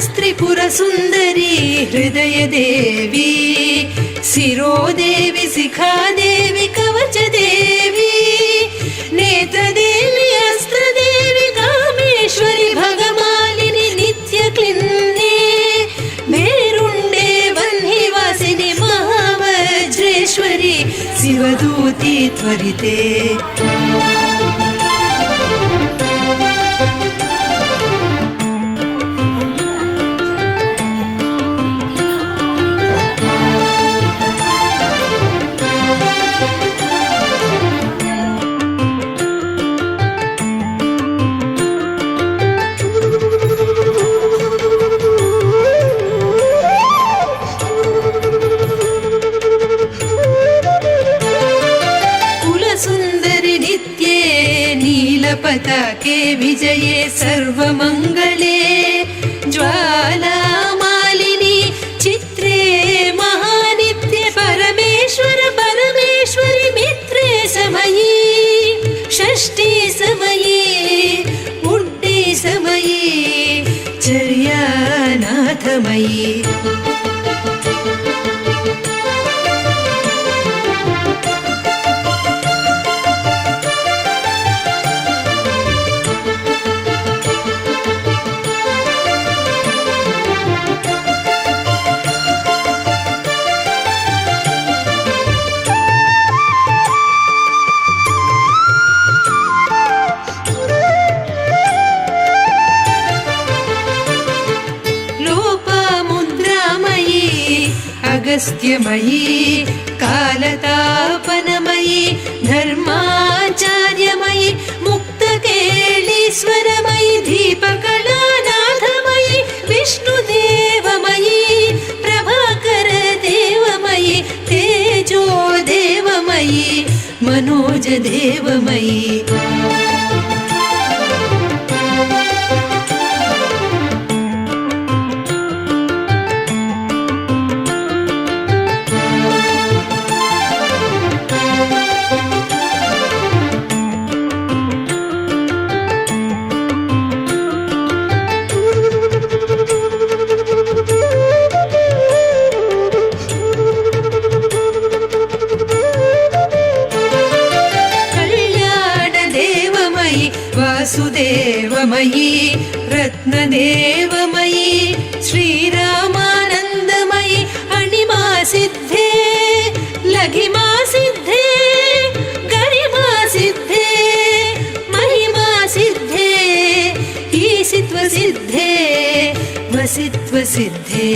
त्रिपुरसुन्दरी हृदयदेवी शिरोदेवी शिखादेवी कवचदेवी नेत्रदेवी अस्त्रदेवी कामेश्वरी भगमालिनी नित्यक्लिन्ने मेरुण्डे वह्निवासिनी महावज्रेश्वरी शिवदूती त्वरिते पताके विजये सर्वमङ्गले ज्वालामालिनी चित्रे महानित्ये परमेश्वर परमेश्वरि मित्रे समये षष्ठी समये मुड्डे समये चर्यानाथमयी अगस्त्यमयी कालतापनमयी धर्माचार्यमयी मुक्तकेलीश्वरमयी दीपकलानाथमयी विष्णुदेवमयी प्रभाकरदेवमयी तेजोदेवमयी मनोजदेवमयी वासुदेवमयी रत्नदेवमयी श्रीरामानन्दमयी अणिमा सिद्धे लघिमा सिद्धे गरिमा सिद्धे महिमा सिद्धे ईशित्व सिद्धे वसित्व सिद्धे